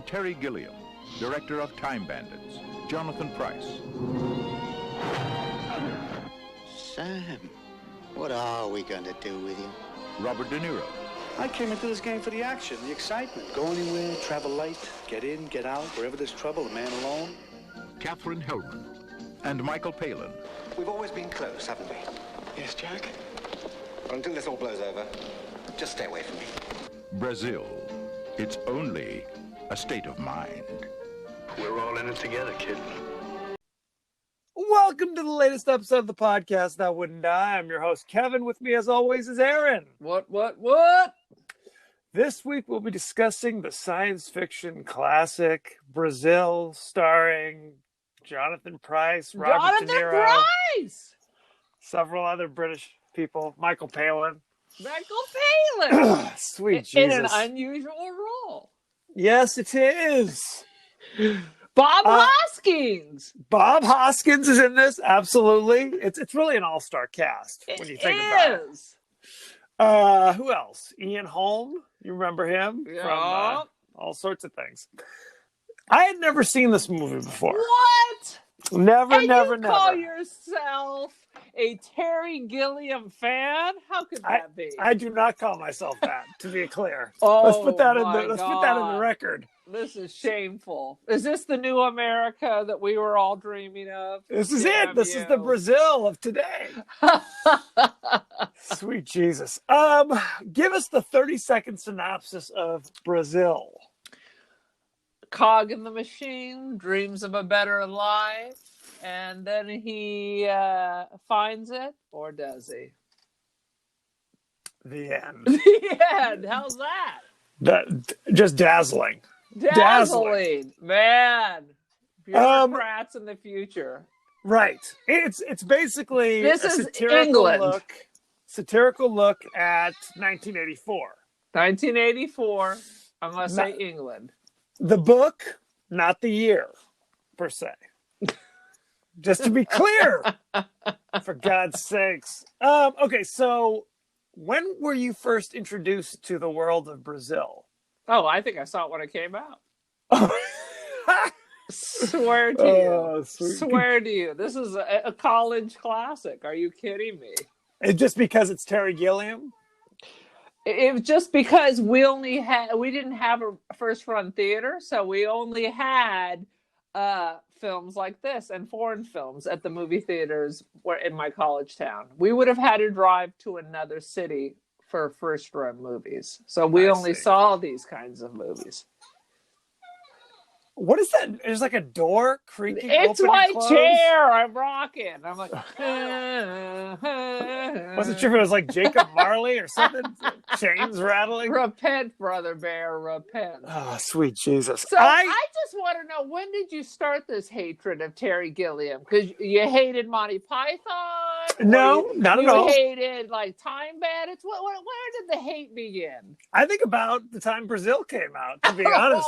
Terry Gilliam, director of Time Bandits, Jonathan Pryce. Sam, what are we going to do with you? Robert De Niro. I came into this game for the action, the excitement. Go anywhere, travel light, get in, get out, wherever there's trouble, a man alone. Katherine Hellman. And Michael Palin. We've always been close, haven't we? Yes, Jack? Until this all blows over, just stay away from me. Brazil. It's only a state of mind. We're all in it together, kid. Welcome to the latest episode of the podcast That Wouldn't Die. I'm your host, Kevin. With me, as always, is Aaron. What? This week, we'll be discussing the science fiction classic Brazil, starring Jonathan Pryce, Robert De Niro, Pryce! several other British people, Michael Palin. Sweet Jesus. In an unusual role. Yes, it is. Bob Hoskins. Bob Hoskins is in this, absolutely. It's really an all-star cast when you think about it. Who else? Ian Holm. You remember him from all sorts of things. I had never seen this movie before. What? Never. Call yourself a Terry Gilliam fan? How could that be? I do not call myself that, to be clear. Oh, let's put that in the record. This is shameful. Is this the new America that we were all dreaming of? This is it. This is the Brazil of today. Sweet Jesus. Give us the 30-second synopsis of Brazil. Cog in the machine, dreams of a better life, and then he finds it, or does he? The end. The end. How's that? Just dazzling. Dazzling. Man. Bureaucrats in the future. Right. It's basically this a is satirical look at 1984. 1984. I'm going to say England. The book, not the year, per se. Just to be clear, for God's sakes. Okay, so when were you first introduced to the world of Brazil? Oh, I think I saw it when it came out. Swear to you. Swear to you. This is a college classic. Are you kidding me? It's just because it's Terry Gilliam? It was just because we didn't have a first run theater, so we only had films like this and foreign films at the movie theaters in my college town. We would have had to drive to another city for first run movies, so we only saw these kinds of movies. What is that? There's like a door creaking. It's open my and close. chair. I'm rocking. I'm like, wasn't sure if it was like Jacob Marley or something. Chains rattling. Repent, brother bear, repent. Oh, sweet Jesus. So I just want to know, when did you start this hatred of Terry Gilliam? Because you hated Monty Python? No, not at all. You hated like Time Bandits? Where did the hate begin? I think about the time Brazil came out, to be honest.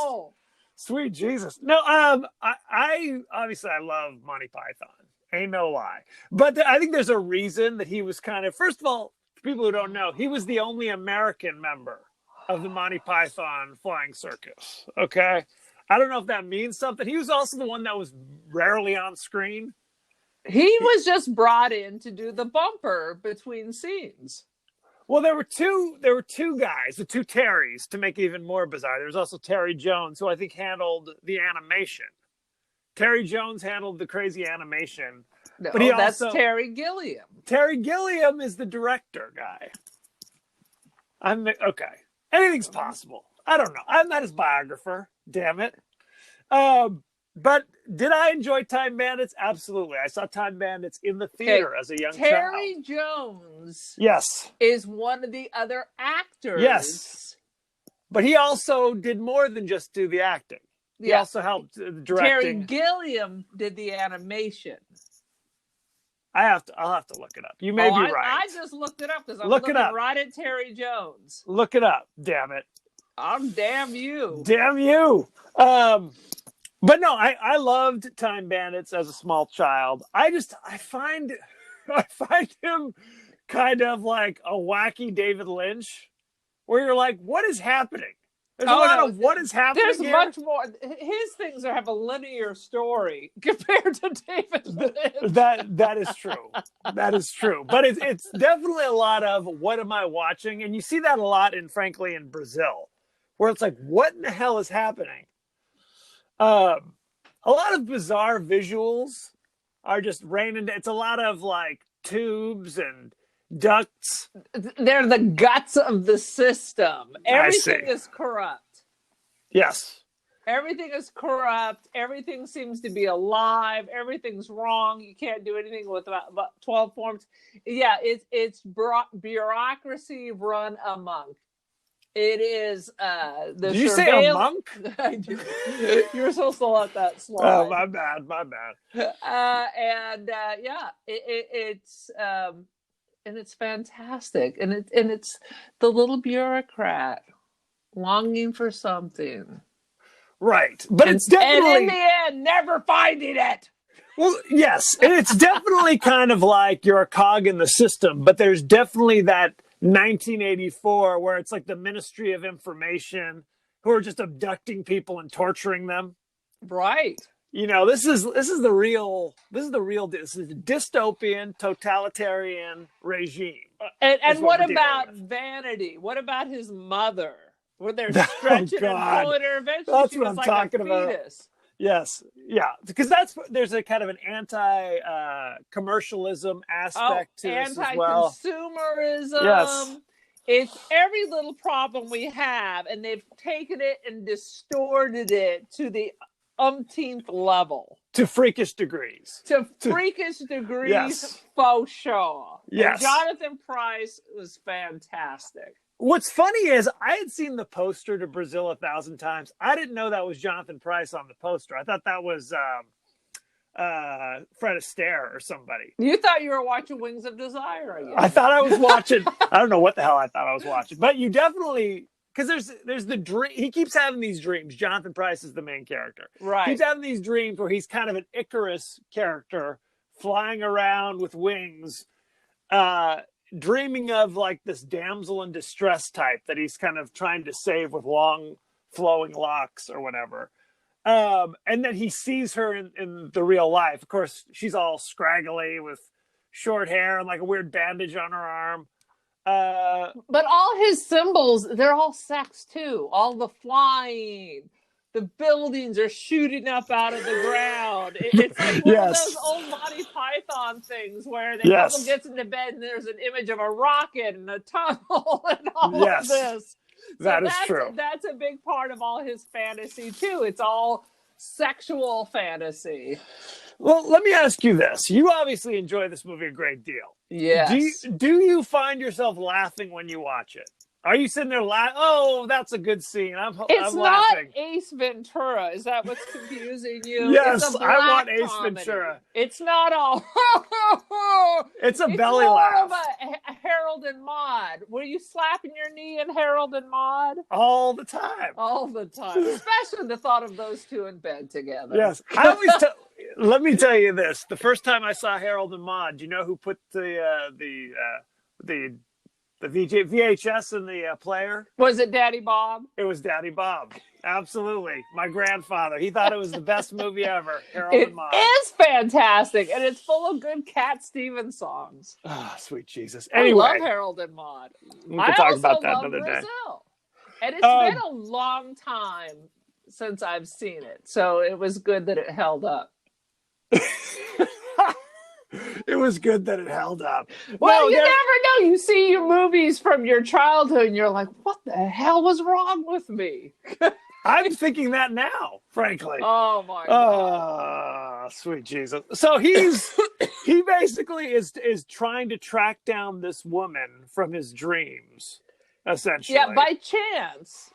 Sweet Jesus. No, I obviously I love Monty Python. Ain't no lie. But I think there's a reason that he was kind of, first of all, for people who don't know, he was the only American member of the Monty Python Flying Circus. Okay? I don't know if that means something. He was also the one that was rarely on screen. He was just brought in to do the bumper between scenes. Well, there were two guys, the two Terrys, to make it even more bizarre. There was also Terry Jones, who I think handled the animation. Terry Jones handled the crazy animation. No, but that's Terry Gilliam. Terry Gilliam is the director guy. Okay. Anything's possible. I don't know. I'm not his biographer. Damn it. But did I enjoy Time Bandits? Absolutely. I saw Time Bandits in the theater as a young child. Terry Jones is one of the other actors. Yes. But he also did more than just do the acting. He also helped directing. Terry Gilliam did the animation. I'll have to look it up. You may be right. I just looked it up because I'm looking right at Terry Jones. Look it up. Damn it. Damn you. Damn you. But no, I loved Time Bandits as a small child. I find him kind of like a wacky David Lynch, where you're like, what is happening? There's a lot of what is happening There's here. much more. His things have a linear story compared to David Lynch. That is true. That is true. But it's definitely a lot of what am I watching? And you see that a lot frankly in Brazil, where it's like, what in the hell is happening? A lot of bizarre visuals are just raining. It's a lot of like tubes and ducts. They're the guts of the system. Everything see. is corrupt. Yes. Everything is corrupt. Everything seems to be alive. Everything's wrong. You can't do anything with about 12 forms. Yeah, it's bureaucracy run amok. It is the Did you say a monk? I did. You were supposed to let that slide. Oh, my bad. It's fantastic, and it's the little bureaucrat longing for something, Right, but it's definitely, and in the end, never finding it. Well, yes, and it's definitely kind of like you're a cog in the system, but there's definitely that 1984 where it's like the Ministry of Information who are just abducting people and torturing them. Right. You know, this is the real this is a dystopian totalitarian regime. And what about Vanity? What about his mother? Where they're stretching and pulling her eventually? That's she what was I'm like talking a about. fetus. Yes, yeah, because there's a kind of an anti-commercialism aspect to this as well. Anti-consumerism. Yes. It's every little problem we have, and they've taken it and distorted it to the umpteenth level. To freakish degrees. Yes. Faux show. Yes. And Jonathan Pryce was fantastic. What's funny is I had seen the poster to Brazil 1,000 times. I didn't know that was Jonathan Pryce on the poster. I thought that was Fred Astaire or somebody. You thought you were watching Wings of Desire again. I thought I was watching. I don't know what the hell I thought I was watching. But you definitely, because there's the dream. He keeps having these dreams. Jonathan Pryce is the main character. Right. He's having these dreams where he's kind of an Icarus character flying around with wings. Dreaming of like this damsel in distress type that he's kind of trying to save with long flowing locks or whatever. And then he sees her in the real life. Of course, she's all scraggly with short hair and like a weird bandage on her arm. But all his symbols, they're all sex too. All the flying, the buildings are shooting up out of the ground. It's like one of those old Monty Python things where the couple gets into bed and there's an image of a rocket and a tunnel and all of this. That is true. That's a big part of all his fantasy too. It's all sexual fantasy. Well, let me ask you this. You obviously enjoy this movie a great deal. Yes. Do you find yourself laughing when you watch it? Are you sitting there laughing? Oh, that's a good scene. I'm not laughing. Ace Ventura. Is that what's confusing you? Yes, it's I want Ace comedy. Ventura. It's not all. It's a belly laugh. It's more of a Harold and Maude. Were you slapping your knee in Harold and Maude? All the time. All the time. Especially the thought of those two in bed together. Yes. I always let me tell you this. The first time I saw Harold and Maude, do you know who put the VHS in the player? Was it Daddy Bob? It was Daddy Bob. Absolutely. My grandfather. He thought it was the best movie ever. Harold and Maude. It is fantastic, and it's full of good Cat Stevens songs. Oh, sweet Jesus. Anyway. I love Harold and Maude. We can talk about that another Brazil. day. And it's been a long time since I've seen it, so it was good that it held up. It was good that it held up. Well, you never know. You see your movies from your childhood and you're like, what the hell was wrong with me? I'm thinking that now, frankly. Oh, my God. Oh, sweet Jesus. So he basically is trying to track down this woman from his dreams, essentially. Yeah, by chance,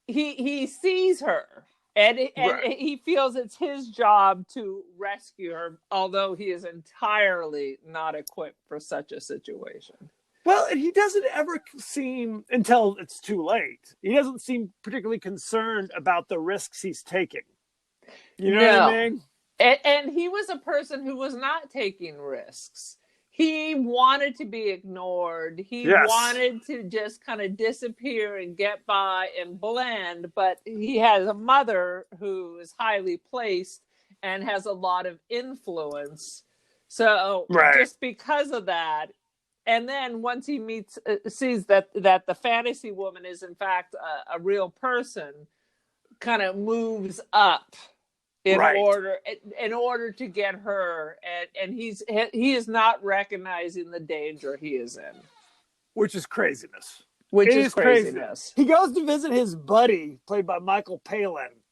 he sees her. And he feels it's his job to rescue her, although he is entirely not equipped for such a situation. Well, and he doesn't ever seem, until it's too late, he doesn't seem particularly concerned about the risks he's taking. You know what I mean? And he was a person who was not taking risks. he wanted to be ignored. He Yes. wanted to just kind of disappear and get by and blend, but he has a mother who is highly placed and has a lot of influence. So Right. just because of that, and then once he sees that the fantasy woman is in fact a real person, kind of moves up in Right. order to get her, and he is not recognizing the danger he is in, Which is craziness. which It is craziness. He goes to visit his buddy, played by Michael Palin,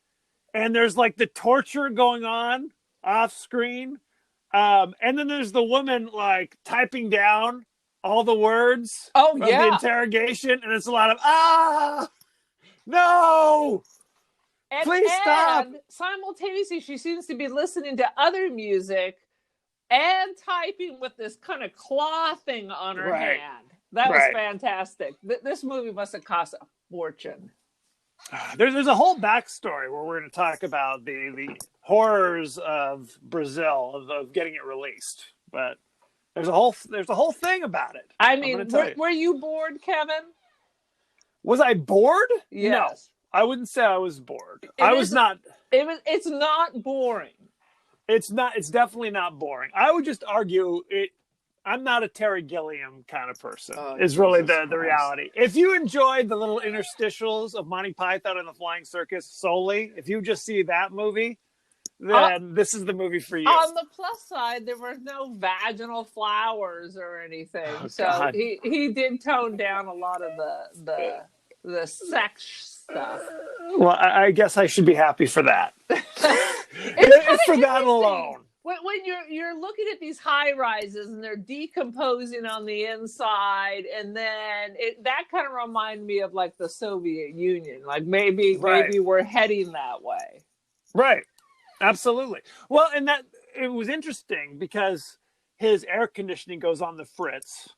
and there's like the torture going on off screen, and then there's the woman like typing down all the words Oh, of yeah. the interrogation, and it's a lot of no. Please stop. And simultaneously, she seems to be listening to other music and typing with this kind of claw thing on her Right. hand. That was Right. fantastic. This movie must have cost a fortune. There's a whole backstory where we're going to talk about the horrors of Brazil of getting it released, but there's a whole thing about it. I I'm mean, gonna tell you. were you bored, Kevin? Was I bored? Yes. No, I wouldn't say I was bored. It I was is- not. It's not boring. It's not. It's definitely not boring. I would just argue it. I'm not a Terry Gilliam kind of person. Oh, is really Jesus the Christ. reality. If you enjoyed the little interstitials of Monty Python and the Flying Circus solely, if you just see that movie, then this is the movie for you. On the plus side, there were no vaginal flowers or anything, so God. he did tone down a lot of the sex stuff. Well, I guess I should be happy for that. It's for that interesting. alone. When you're looking at these high rises and they're decomposing on the inside, and then that kind of reminded me of like the Soviet Union. Like maybe we're heading that way. Right. Absolutely. Well, and that it was interesting because his air conditioning goes on the fritz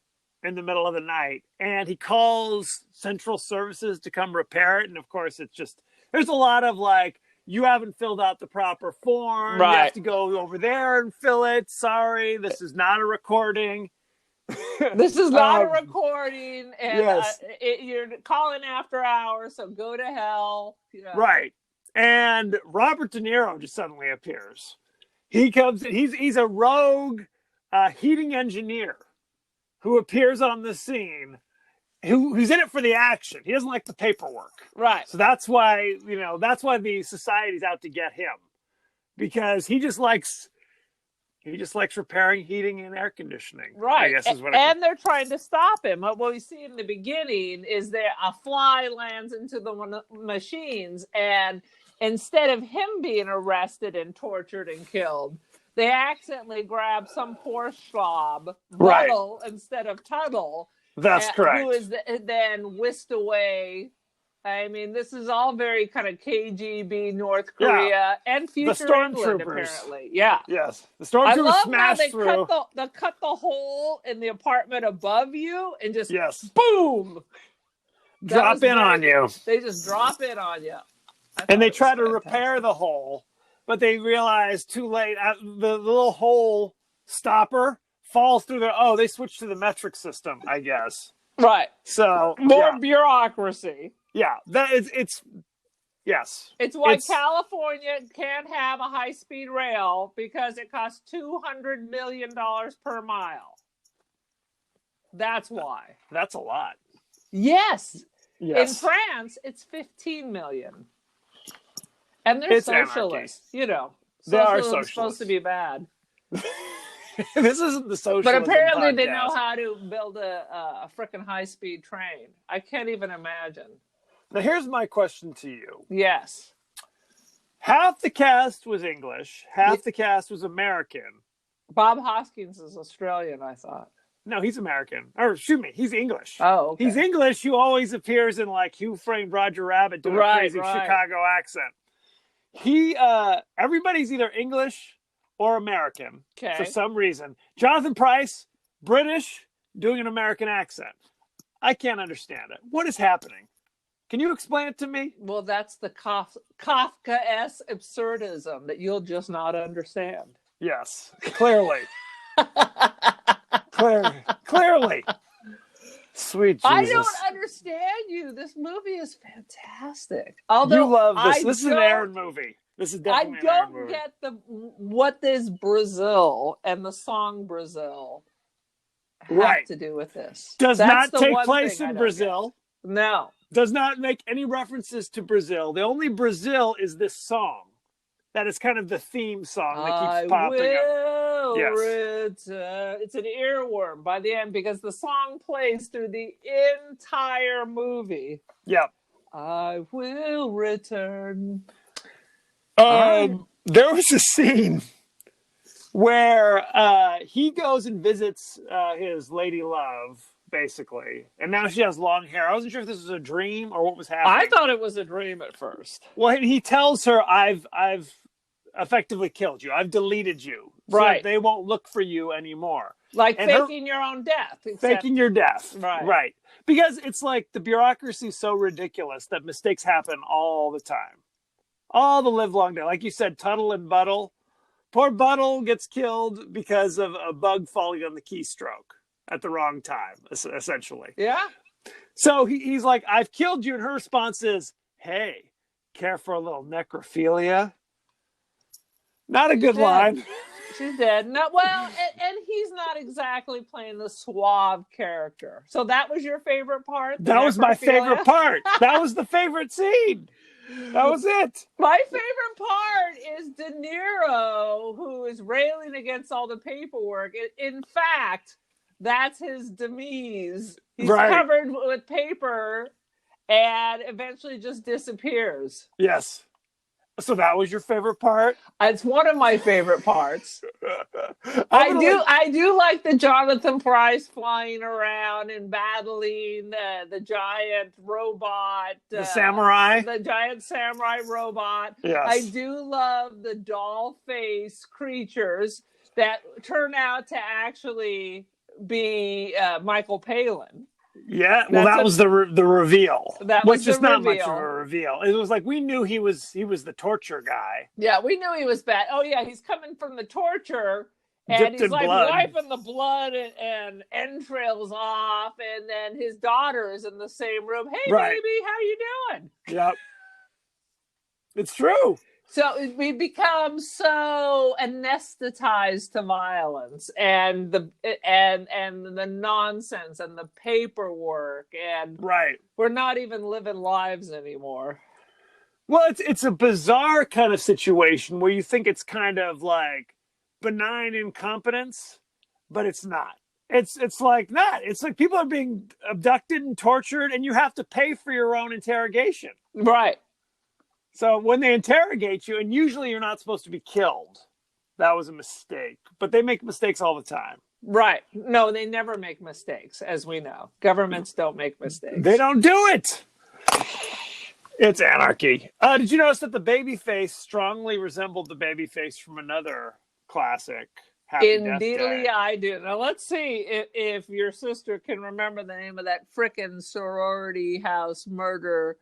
in the middle of the night, and he calls Central Services to come repair it. And of course, it's just there's a lot of like, you haven't filled out the proper form. Right. You have to go over there and fill it. Sorry, this is not a recording. This is not a recording, and yes. You're calling after hours, so go to hell. You know. Right. And Robert De Niro just suddenly appears. He comes. He's a rogue heating engineer who appears on the scene. Who's in it for the action. He doesn't like the paperwork. Right. So that's why the society's out to get him, because he just likes repairing heating and air conditioning. Right. I guess is what and they're trying to stop him. What we see in the beginning is that a fly lands into the machines, and instead of him being arrested and tortured and killed, they accidentally grab some poor slob, Right. Buttle instead of Tuttle. That's correct. Who is then whisked away. I mean, this is all very kind of KGB, North Korea, and future England, apparently. Yeah. Yes. The I stormtroopers love how smash they through. cut the hole in the apartment above you and just Yes. boom. That Drop was in very- on you. They just drop in on you. And they try to repair the hole, but they realize too late. The little hole stopper falls through they switched to the metric system, I guess. Right. So More bureaucracy. yeah, that is it's yes. It's why California can't have a high-speed rail, because it costs $200 million per mile. That's why. That's a lot. Yes. Yes. In France, it's 15 million. And they're It's socialists. anarchy. You know, They are socialism's supposed socialists. to be bad. This isn't the socialism But apparently they podcast. know how to build a frickin' high-speed train. I can't even imagine. Now here's my question to you. Yes. Half the cast was English, half the cast was American. Bob Hoskins is Australian, I thought. No, he's American. Or excuse me, he's English. Oh, okay. He's English who always appears in like Who Framed Roger Rabbit doing a crazy Chicago accent. Everybody's either English or American for some reason. Jonathan Pryce, British, doing an American accent. I can't understand it. What is happening? Can you explain it to me? Well, that's the Kafka-esque absurdism that you'll just not understand. Yes, clearly. Clearly. Sweet Jesus. I don't understand you. This movie is fantastic. Although you love this. This is an Aaron movie. This is definitely an Aaron movie. I don't get what is Brazil and the song Brazil have to do with this. Does not take place in Brazil. No. Does not make any references to Brazil. The only Brazil is this song. That is kind of the theme song that keeps popping up. Yes. It's an earworm by the end because the song plays through the entire movie. Yep. I will return. There was a scene where he goes and visits his lady love, basically, and now she has long hair. I wasn't sure if this was a dream or what was happening. I thought it was a dream at first. Well, he tells her, "I've effectively killed you. I've deleted you, so right? They won't look for you anymore." Like faking your own death. Faking your death, right? Because it's like the bureaucracy is so ridiculous that mistakes happen all the time, all the live long day. Like you said, Tuttle and Buttle. Poor Buttle gets killed because of a bug falling on the keystroke at the wrong time, essentially. Yeah. So he's like, "I've killed you," and her response is, "Hey, care for a little necrophilia?" Not a good line. She's dead. No, well, and he's not exactly playing the suave character. So that was your favorite part? That was my favorite part. That was the favorite scene. That was it. My favorite part is De Niro, who is railing against all the paperwork. In fact, that's his demise. He's covered with paper and eventually just disappears. Yes. So that was your favorite part? It's one of my favorite parts. I do like the Jonathan Pryce flying around and battling the giant robot. The samurai? The giant samurai robot. Yes. I do love the doll face creatures that turn out to actually be Michael Palin. Yeah, well, that was the reveal. That was just not much of a reveal. It was like we knew he was the torture guy. Yeah, we knew he was bad. Oh yeah, he's coming from the torture, and he's like wiping the blood and entrails off, and then his daughter is in the same room. Hey, baby, how you doing? Yep, it's true. So we become so anesthetized to violence and the nonsense and the paperwork, and we're not even living lives anymore. Well, it's a bizarre kind of situation where you think it's kind of like benign incompetence, but it's not. It's like not. It's like people are being abducted and tortured, and you have to pay for your own interrogation. Right. So when they interrogate you, and usually you're not supposed to be killed, that was a mistake. But they make mistakes all the time. Right. No, they never make mistakes, as we know. Governments don't make mistakes. They don't do it. It's anarchy. Did you notice that the baby face strongly resembled the baby face from another classic, Happy Death Day? I do. Now, let's see if your sister can remember the name of that frickin' sorority house murder.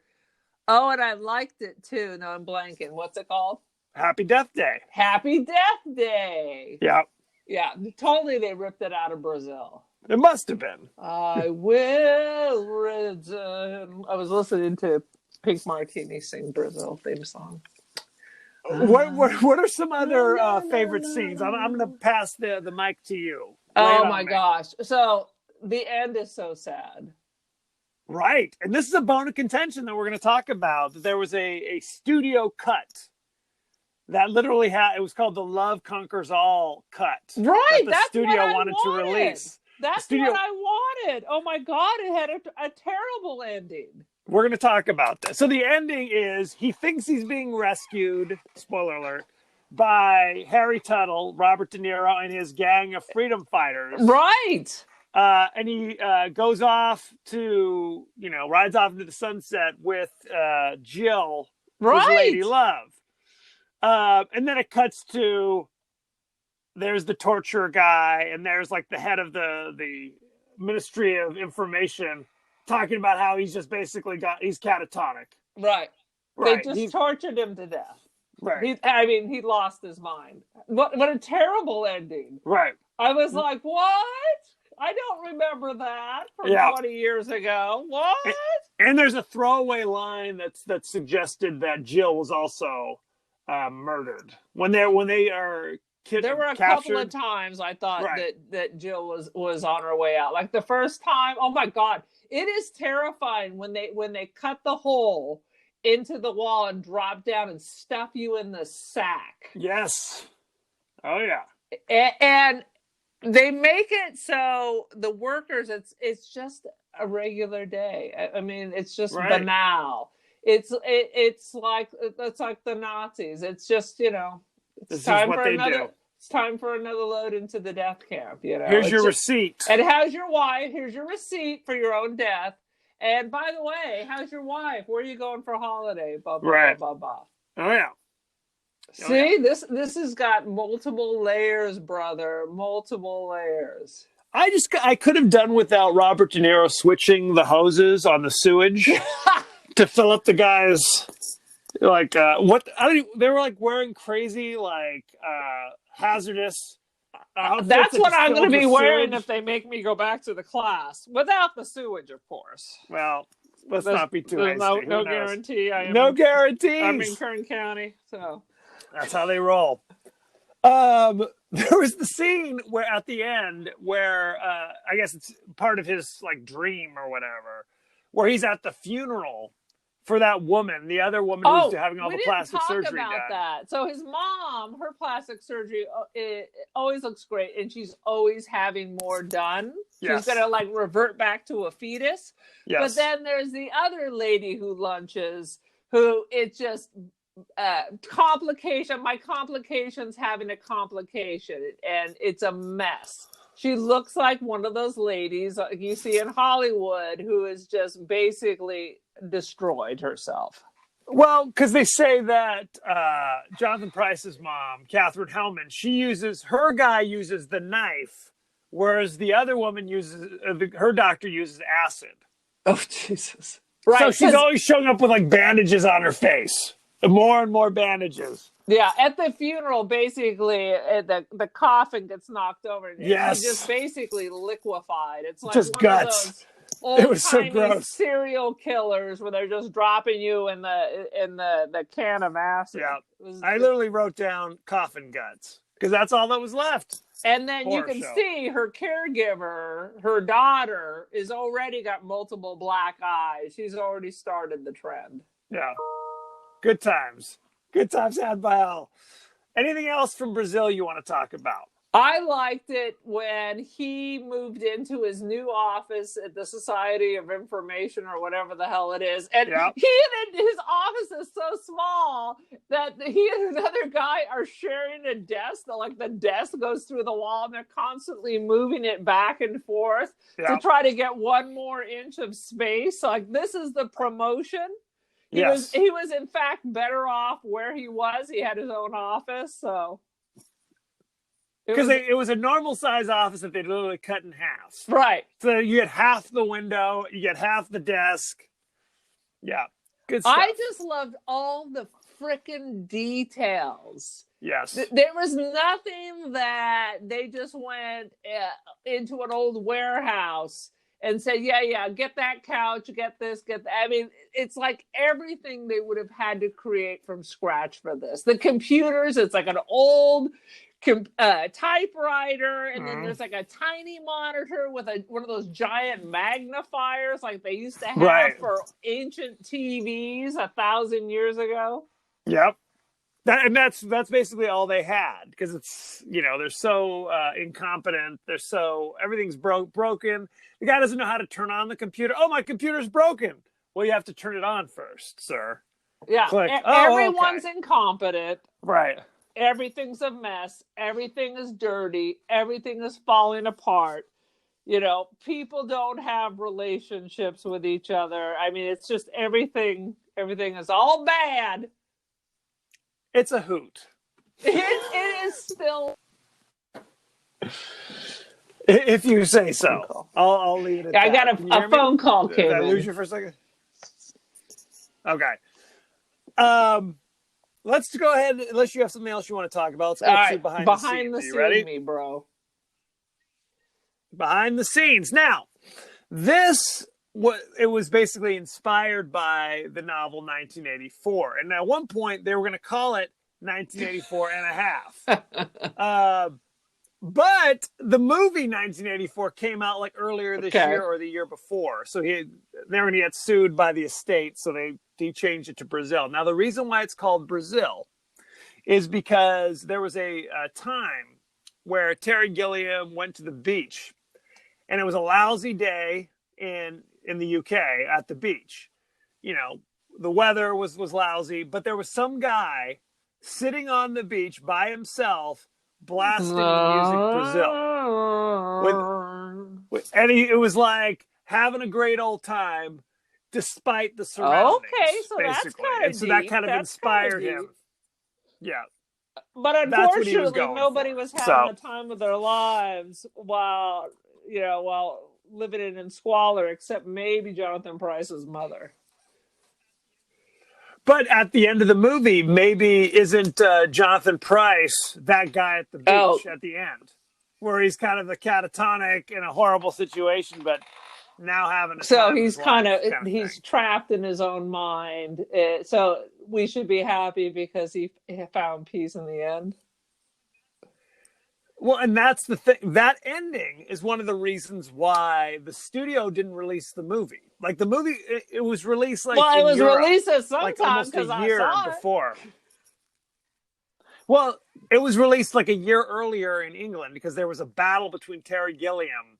Oh, and I liked it too. No, I'm blanking. What's it called? Happy Death Day. Happy Death Day. Yeah. Yeah, totally they ripped it out of Brazil. It must have been. I will return. I was listening to Pink Martini sing Brazil theme song. What are some other favorite scenes? I'm going to pass the mic to you. Oh my gosh. So the end is so sad. Right. And this is a bone of contention that we're going to talk about. That there was a studio cut that literally it was called the Love Conquers All cut. Right. That the studio wanted to release. That's what I wanted. Oh my God. It had a terrible ending. We're going to talk about this. So the ending is he thinks he's being rescued, spoiler alert, by Harry Tuttle, Robert De Niro, and his gang of freedom fighters. Right. And he goes off to, rides off into the sunset with Jill, his lady love. And then it cuts to, there's the torture guy, and there's like the head of the Ministry of Information talking about how he's just basically he's catatonic. Right. They just tortured him to death. Right. He lost his mind. What a terrible ending. Right. I was like, what? I don't remember that from Yeah. 20 years ago. What? And there's a throwaway line that suggested that Jill was also murdered when they are There were a captured. couple of times I thought Right. that Jill was on her way out. Like the first time, oh my God, it is terrifying when they cut the hole into the wall and drop down and stuff you in the sack. Yes. Oh yeah. And they make it so the workers, it's just a regular day. I mean, it's just Right. banal. It's like the Nazis. It's just, you know, This is what they do. It's time for another load into the death camp. You know, Here's It's your just- receipt. And how's your wife? Here's your receipt for your own death. And by the way, how's your wife? Where are you going for a holiday? Blah blah Right. blah blah blah. Oh yeah. See, this has got multiple layers, brother. Multiple layers. I could have done without Robert De Niro switching the hoses on the sewage to fill up the guys. Like what? They were like wearing crazy like hazardous outfits That's that what I'm filled going to be with wearing sewage. if they make me go back to the class without the sewage, of course. Well, let's There's- not be too there's hasty. no Who knows? guarantee. No guarantees. I'm in Kern County, so That's how they roll. There was the scene where at the end where I guess it's part of his like dream or whatever, where he's at the funeral for that woman, the other woman who's having all we the didn't plastic talk surgery about done. that. So his mom, her plastic surgery, it always looks great, and she's always having more done. Yes. She's gonna like revert back to a fetus. Yes. But then there's the other lady who lunches, who it's just complication. My complication's having a complication, and it's a mess. She looks like one of those ladies you see in Hollywood who is just basically destroyed herself. Well, because they say that Jonathan Pryce's mom, Catherine Hellman, her guy uses the knife, whereas the other woman her doctor uses acid. Oh, Jesus. Right. So she's always showing up with like bandages on her face. More and more bandages. Yeah, at the funeral, basically, the coffin gets knocked over. And Yes. She's just basically liquefied. It's like Just one guts. of those It was so old-timey gross. serial killers where they're just dropping you in the can of acid. Yeah. It was I literally wrote down coffin guts because that's all that was left. And then you Horror can show. see her caregiver, her daughter, is already got multiple black eyes. She's already started the trend. Yeah. Good times. Good times had by all. Anything else from Brazil you want to talk about? I liked it when he moved into his new office at the Society of Information or whatever the hell it is. And Yeah. his office is so small that he and another guy are sharing a desk. Like the desk goes through the wall and they're constantly moving it back and forth Yeah. to try to get one more inch of space. Like this is the promotion. He Yes. was in fact better off where he was. He had his own office, so Because it was a normal size office that they literally cut in half. right. So you get half the window, you get half the desk. Yeah. Good stuff. I just loved all the frickin' details. Yes. There was nothing that they just went into an old warehouse and said, yeah, get that couch, get this, get that. I mean, it's like everything they would have had to create from scratch for this. The computers, it's like an old typewriter, and then there's like a tiny monitor with one of those giant magnifiers like they used to have Right. for ancient TVs 1,000 years ago. Yep. That's basically all they had because it's, they're so incompetent. They're everything's broken. The guy doesn't know how to turn on the computer. Oh, my computer's broken. Well, you have to turn it on first, sir. Yeah, Click. everyone's Okay. incompetent. Right. Everything's a mess. Everything is dirty. Everything is falling apart. People don't have relationships with each other. I mean, it's just everything is all bad. It's a hoot. It is still. If you say so. I'll leave it at that. I got Can you hear a me? phone call Did came I in. lose you for a second? Okay. Let's go ahead, unless you have something else you want to talk about. Let's go All to right, behind behind the the scene. scene, You ready? me, bro. behind the scenes. Now, it was basically inspired by the novel 1984. And at one point, they were going to call it 1984 and a half. But the movie 1984 came out like earlier this year or the year before. So they were going to get sued by the estate. So they changed it to Brazil. Now, the reason why it's called Brazil is because there was a time where Terry Gilliam went to the beach, and it was a lousy day in the UK at the beach. You know, the weather was lousy, but there was some guy sitting on the beach by himself blasting Music Brazil. And it was like having a great old time despite the surroundings. Okay, so basically. that's kind of And so that kind of inspired him. Yeah. But unfortunately, nobody was having the time of their lives while living in squalor, except maybe Jonathan Pryce's mother. But at the end of the movie, maybe isn't Jonathan Pryce that guy at the beach at the end, where he's kind of the catatonic in a horrible situation, but now having he's he's trapped in his own mind. So we should be happy because he found peace in the end. Well, and that's the thing. That ending is one of the reasons why the studio didn't release the movie. Like the movie, it was released like it was Europe, released at some like time almost a year I saw before. Well, it was released like a year earlier in England because there was a battle between Terry Gilliam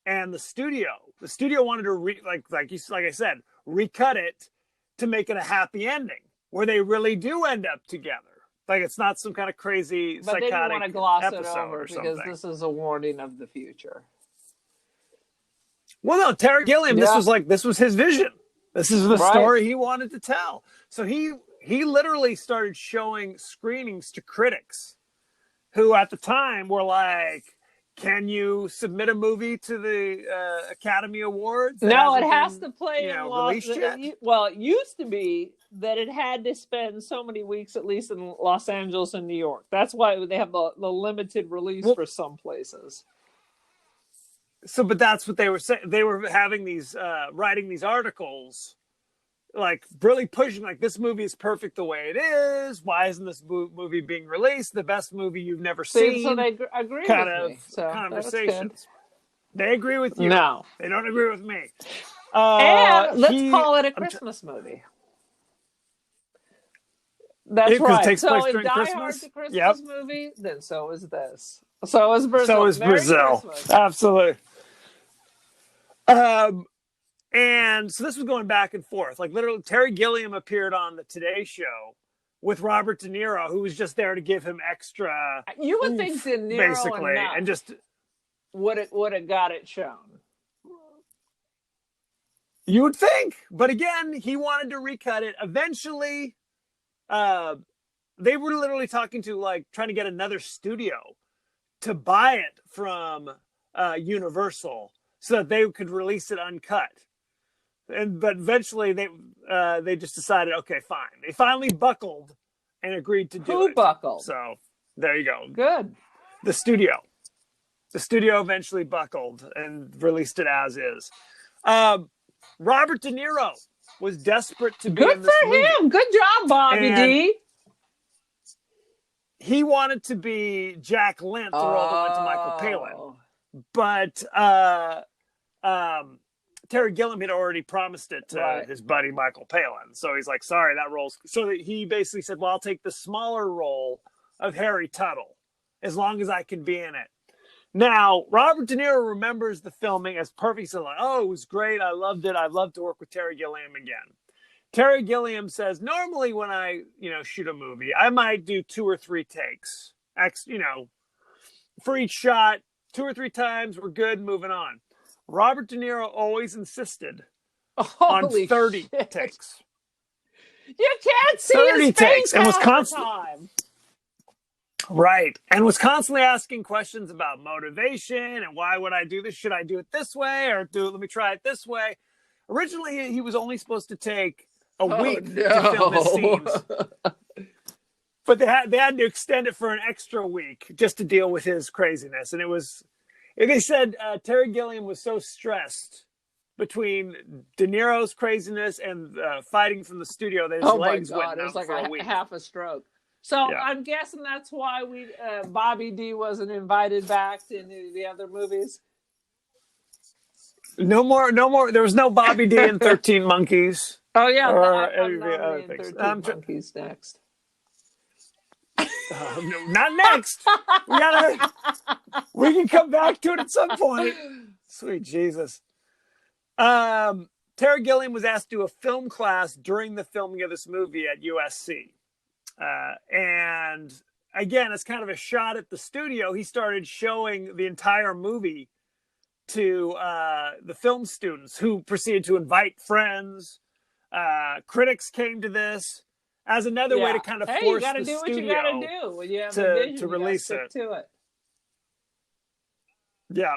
and the studio. The studio wanted to like I said, recut it to make it a happy ending where they really do end up together. Like it's not some kind of crazy but psychotic they didn't want to gloss it episode over or something. because this is a warning of the future. Well, no, Terry Gilliam, this was his vision. This is the story he wanted to tell. So he literally started showing screenings to critics who at the time were like, can you submit a movie to the Academy Awards? No, it has to play in Well, it used to be that it had to spend so many weeks at least in Los Angeles and New York. That's why they have the limited release for some places. So, but that's what they were saying. They were having these, writing these articles, like really pushing, like this movie is perfect the way it is. Why isn't this movie being released? The best movie you've never seen. So they agree kind with of me. So conversations. They agree with you. No, they don't agree with me. And let's call it a Christmas movie. That's right. It takes so place if during Die Christmas? Hard's a Christmas movie, then so is this. So is Brazil. So is Brazil. Christmas. Absolutely. And so this was going back and forth. Like literally, Terry Gilliam appeared on the Today Show with Robert De Niro, who was just there to give him extra. You would think De Niro basically, and just would have got it shown. You would think, but again, he wanted to recut it. Eventually, they were literally talking to trying to get another studio to buy it from Universal so that they could release it uncut. But eventually they just decided, okay, fine. They finally buckled and agreed to do it. Who buckled? So there you go. Good. The studio. The studio eventually buckled and released it as is. Robert De Niro was desperate to be in this movie. Good for him. Good job, Bobby D. He wanted to be Jack Lint, the role that went to Michael Palin. But Terry Gilliam had already promised it to his buddy Michael Palin. So he's like, sorry, that role's... So he basically said, well, I'll take the smaller role of Harry Tuttle as long as I can be in it. Now, Robert De Niro remembers the filming as perfect. He said, it was great. I loved it. I'd love to work with Terry Gilliam again. Terry Gilliam says, normally when I, shoot a movie, I might do 2 or 3 takes. For each shot, 2 or 3 times, we're good, moving on. Robert De Niro always insisted on 30 takes. You can't see his face and was constantly. Right. And was constantly asking questions about motivation and why would I do this? Should I do it this way or let me try it this way? Originally, he was only supposed to take a week to film his scenes. But they had to extend it for an extra week just to deal with his craziness. And they said Terry Gilliam was so stressed between De Niro's craziness and fighting from the studio that his legs went numb like for a week. half a stroke. So Yeah. I'm guessing that's why Bobby D wasn't invited back to any of the other movies. No more. There was no Bobby D in 13 Monkeys. Oh yeah, Or I'm any of the other nominating things. 13 Monkeys next. No, not next. We can come back to it at some point. Sweet Jesus. Terry Gilliam was asked to do a film class during the filming of this movie at USC. And again, it's kind of a shot at the studio. He started showing the entire movie to the film students, who proceeded to invite friends. Critics came to this as another way to kind of force you gotta the do what studio you gotta do when you have a vision, to release it. To it. Yeah.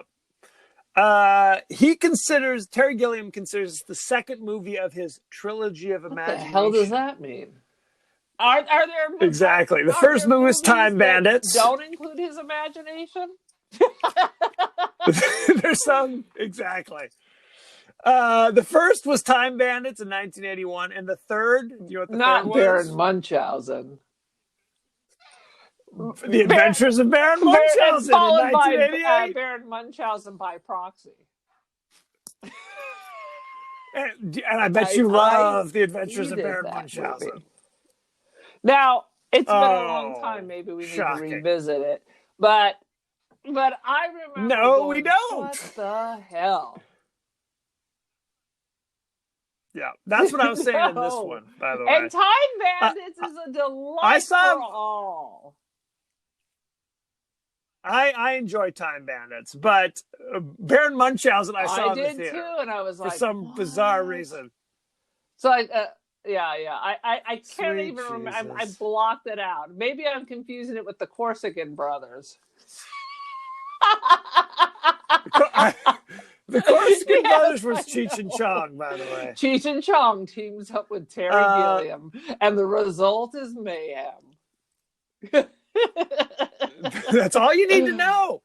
Terry Gilliam considers the second movie of his trilogy of imagination. What the hell does that mean? Are there exactly? The first movie was Time Bandits. Don't include his imagination. There's some exactly. The first was Time Bandits in 1981, and the third, you know what the not third Baron was? Munchausen. The Adventures of Baron Munchausen in 1988. By Baron Munchausen by proxy. And I bet you love The Adventures of Baron Munchausen. Movie. Now, it's been a long time. Maybe we need to revisit it. But I remember. No, we don't. What the hell? Yeah, that's what I was saying in this one, by the way. And Time Bandits is a delight for all. I enjoy Time Bandits, but Baron Munchausen I saw in the theater. I did too, and I was like, for some bizarre reason. So I can't even remember. I blocked it out. Maybe I'm confusing it with the Corsican brothers. The Corsican brothers was Cheech and Chong, by the way. Cheech and Chong teams up with Terry Gilliam, and the result is mayhem. That's all you need to know.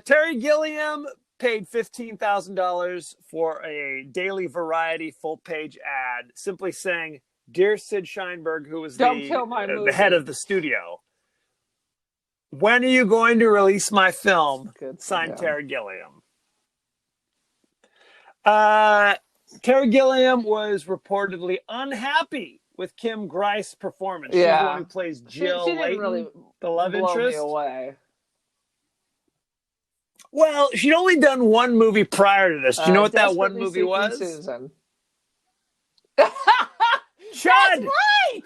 Terry Gilliam paid $15,000 for a daily Variety full-page ad, simply saying, "Dear Sid Sheinberg, who was the head of the studio, when are you going to release my film?" Signed Terry Gilliam. Terry Gilliam was reportedly unhappy with Kim Grice's performance. She's the one who plays Jill Layton, really the love interest. Me away. Well, she'd only done one movie prior to this. Do you know what that one movie was? Susan. Chud! That's right!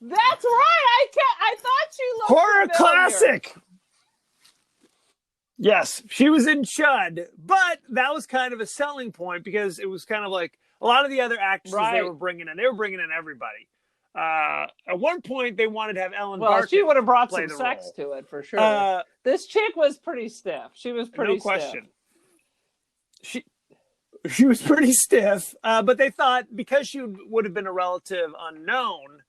That's right! I thought she looked horror familiar. Classic! Yes, she was in Chud, but that was kind of a selling point because it was kind of like a lot of the other actresses they were bringing in. They were bringing in everybody. At one point, they wanted to have Ellen Barkin. Well, she would have brought some sex to it for sure. This chick was pretty stiff. She was pretty stiff. No question. She was pretty stiff, but they thought because she would have been a relative unknown,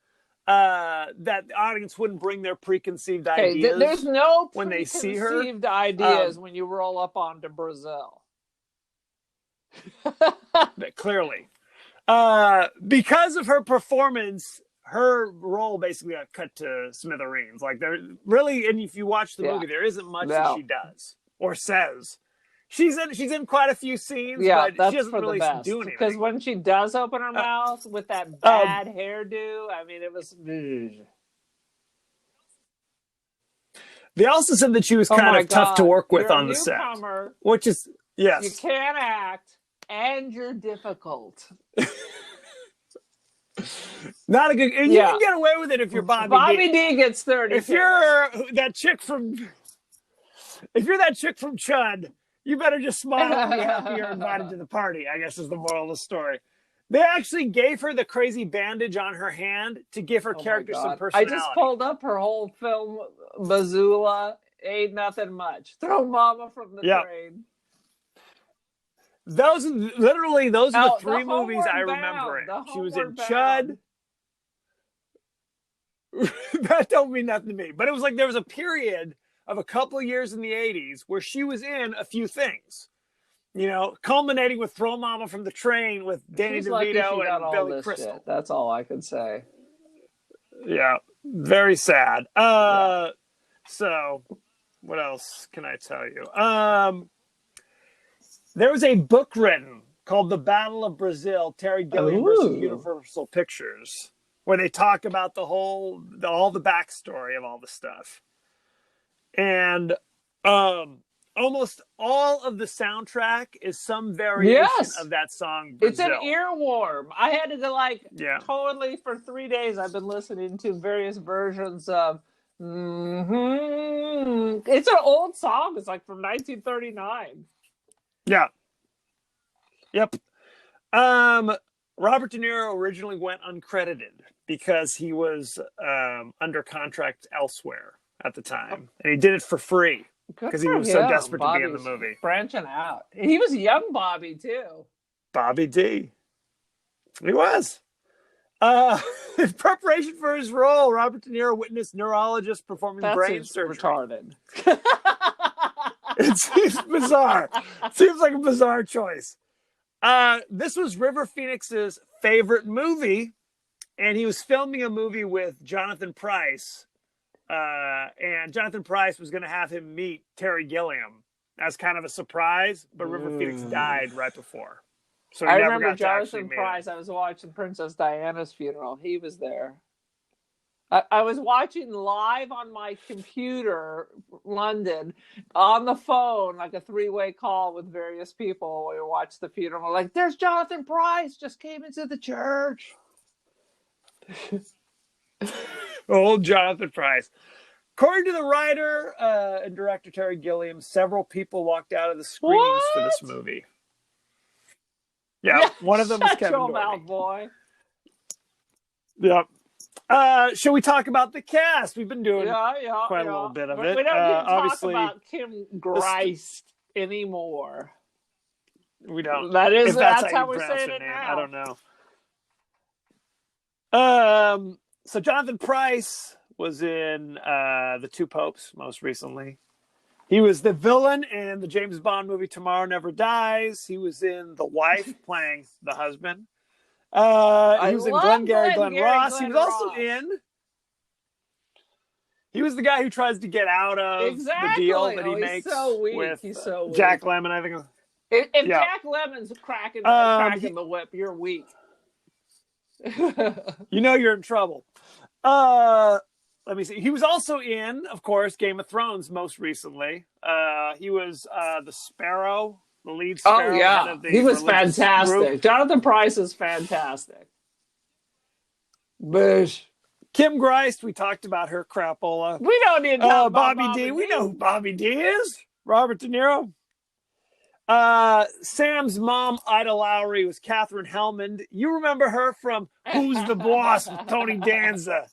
that the audience wouldn't bring their preconceived ideas. There's no when they see her preconceived ideas when you roll up onto Brazil. Clearly, because of her performance, her role basically got cut to smithereens. Like there really, and if you watch the movie, there isn't much that she does or says. She's in quite a few scenes, but she doesn't really do anything. Because when she does open her mouth with that bad hairdo, I mean, it was. They also said that she was kind of tough to work with on the set, which is yes. You can't act, and you're difficult. Not a good. And you can get away with it if you're Bobby D. Bobby D gets 30. If you're that chick from Chud, you better just smile and be happy you're invited to the party, I guess is the moral of the story. They actually gave her the crazy bandage on her hand to give her character some personality. I just pulled up her whole film, Missoula. Ain't nothing much. Throw Mama from the train. Those are the three movies I remember. She was in Chud. That don't mean nothing to me. But it was like there was a period of a couple of years in the 80s where she was in a few things. You know, culminating with Throw Mama from the Train with Danny She's lucky she DeVito got and all Billy this Crystal. shit. That's all I can say. Yeah, very sad. So, what else can I tell you? There was a book written called The Battle of Brazil, Terry Gilliam versus Universal Pictures, where they talk about all the backstory of all the stuff. And almost all of the soundtrack is some variation of that song, Brazil. It's an earworm. I had to go totally for 3 days. I've been listening to various versions of. It's an old song. It's like from 1939. Yeah. Yep. Robert De Niro originally went uncredited because he was under contract elsewhere at the time, and he did it for free. Because he was so desperate to be in the movie. Branching out. He was young Bobby, too. Bobby D. He was. In preparation for his role, Robert De Niro witnessed neurologists performing brain surgery. Retarded. It seems bizarre. It seems like a bizarre choice. This was River Phoenix's favorite movie, and he was filming a movie with Jonathan Pryce. And Jonathan Pryce was going to have him meet Terry Gilliam as kind of a surprise, but River Phoenix died right before. So I remember Jonathan Pryce. I was watching Princess Diana's funeral. He was there. I was watching live on my computer, London, on the phone, like a 3-way call with various people. We watched the funeral. Like, there's Jonathan Pryce, just came into the church. Old Jonathan Pryce. According to the writer and director Terry Gilliam, several people walked out of the screenings for this movie. Yeah, one of them was Kevin Shut your Gordy. mouth, boy. Yep. Shall we talk about the cast? We've been doing quite a little bit of it. We don't need to obviously, talk about Kim Greist anymore. We don't. That's how we're pronounce saying her it name. now. I don't know. So Jonathan Pryce was in The Two Popes most recently. He was the villain in the James Bond movie Tomorrow Never Dies. He was in The Wife playing the husband. He was in Glengarry Glen Ross. He was also in. He was the guy who tries to get out of the deal that he makes with Jack Lemmon. I think. If Jack Lemmon's cracking the whip, you're weak. You know you're in trouble. Let me see. He was also in, of course, Game of Thrones most recently. He was the Sparrow, the lead Sparrow. Oh, yeah. He was fantastic. Group. Jonathan Pryce is fantastic. Bish. Kim Greist, we talked about her crapola. We don't need to talk about Bobby D. We know who Bobby D is. Robert De Niro. Sam's mom, Ida Lowry, was Catherine Hellman. You remember her from Who's the Boss with Tony Danza.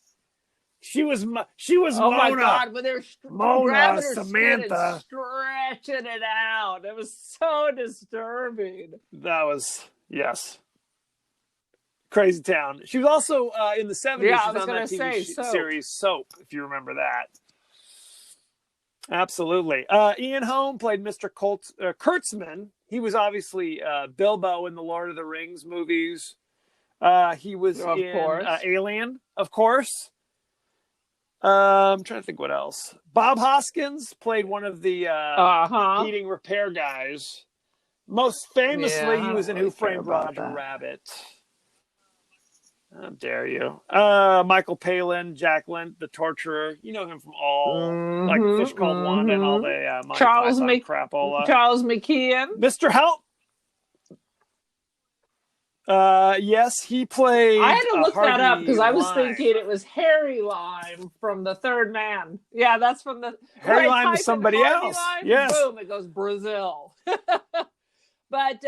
She was Mona. Oh my God! But they're Mona, Samantha, stretching it out. It was so disturbing. That was Crazy Town. She was also in the 70s. Yeah, she I was on that TV series Soap, if you remember that. Absolutely. Ian Holm played Mr. Kurtzman. He was obviously Bilbo in the Lord of the Rings movies. He was in Alien, of course. I'm trying to think what else. Bob Hoskins played one of the heating repair guys. Most famously, he was in Who Framed Roger Rabbit. How dare you? Michael Palin, Jack Lent, the torturer. You know him from all, like Fish Called Wanda and all the Charles crapola. Charles McKeon. Mr. Help. Yes, he played. I had to look that up because I was Lime. thinking it was Harry Lime from The Third Man. Yeah, that's from the Harry Lime is somebody else. Lime, yes. Boom, it goes Brazil. But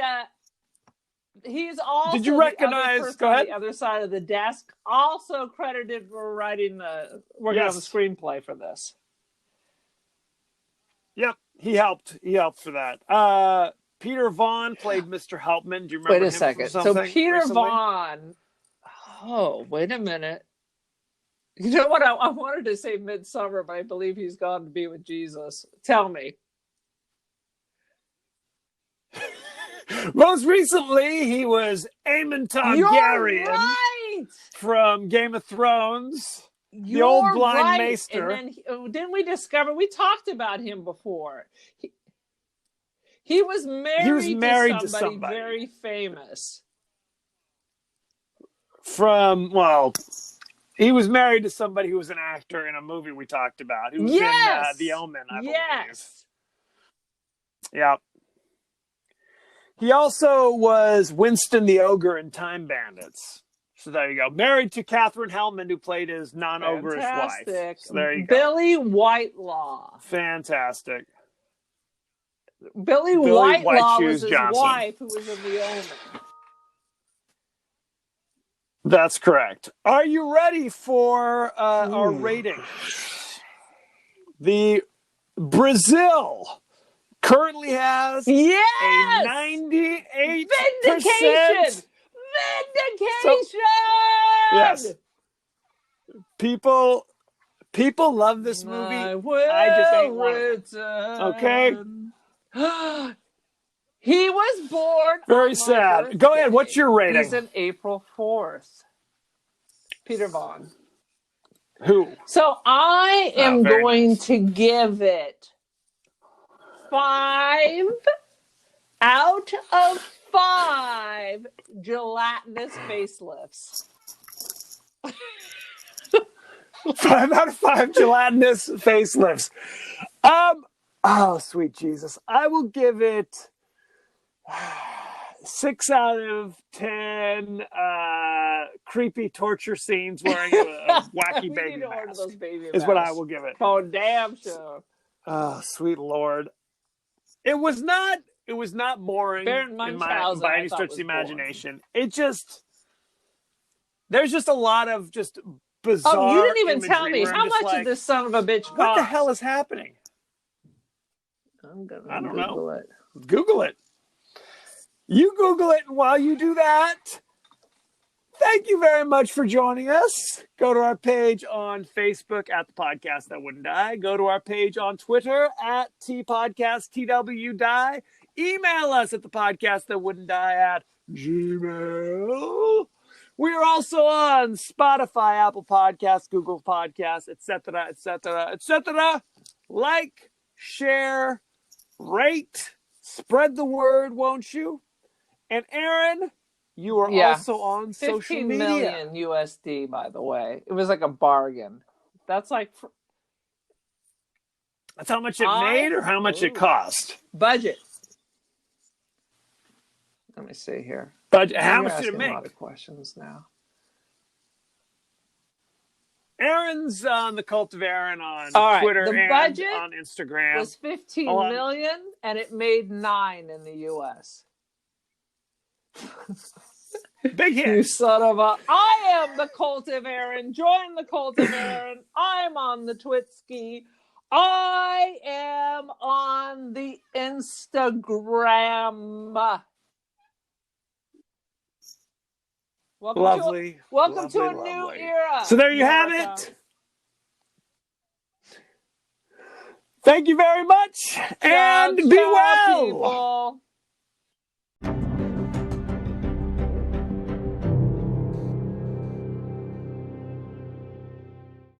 he's also Did you recognize? Go ahead. On the other side of the desk, also credited for working on the screenplay for this. Yep, he helped. He helped for that. Peter Vaughn played Mr. Helpman. Do you remember? Wait a second. So Peter Vaughn. Oh, wait a minute. You know what? I wanted to say Midsummer, but I believe he's gone to be with Jesus. Tell me. Most recently, he was Aemon Targaryen You're right! from Game of Thrones. You're old blind right. maester. And then didn't we discover, we talked about him before. He was married to somebody very famous. He was married to somebody who was an actor in a movie we talked about. Who was in The Omen, I believe. Yes. Yeah. He also was Winston the Ogre in Time Bandits. So there you go. Married to Katherine Hellman, who played his non-ogreish wife. So there you go. Billy Whitelaw. Fantastic. Billy Whitelaw White-Shoes was his Johnson. wife, who was in The Omen. That's correct. Are you ready for our rating? The Brazil currently has a 98% Vindication! Yes. People love this movie. I just ain't one of them. Okay? He was born Very on sad. my Go ahead. birthday. What's your rating? He's an April 4th. Peter Vaughn. Who? So I am very going to give it 5 out of 5 gelatinous facelifts. 5 out of 5 gelatinous facelifts. Oh, sweet Jesus. I will give it 6 out of 10 creepy torture scenes wearing a wacky baby mask. Those baby is what I masks. will give it. Oh, damn sure. Oh, sweet Lord. It was not boring by any stretch of the imagination. It just, there's just a lot of just bizarre. Oh, you didn't even tell me. imagery where How I'm just much like, did this son of a bitch cost? What the hell is happening? I don't know. Google it. Google it. You Google it, and while you do that, thank you very much for joining us. Go to our page on Facebook at The Podcast That Wouldn't Die. Go to our page on Twitter at TPodcastTWDie. Email us at thepodcastthatwouldn't-die at gmail. We are also on Spotify, Apple Podcasts, Google Podcasts, etc., etc., etc. Like, share, rate, spread the word, won't you? And Aaron, you are also on social media. 15 million USD, by the way. It was like a bargain. That's like... That's how much it made or how much it cost? Budget. Let me see here. Budget. How much did it make? make? A lot of questions now. Aaron's on the Cult of Aaron on Twitter the and budget on Instagram. Was 15 million, and it made 9 in the U.S. Big hit. You son of a... I am the Cult of Aaron. Join the Cult of Aaron. I'm on the Twitski. I am on the Instagram. Welcome to a new era. So there you have it. Thank you very much, and be well. People.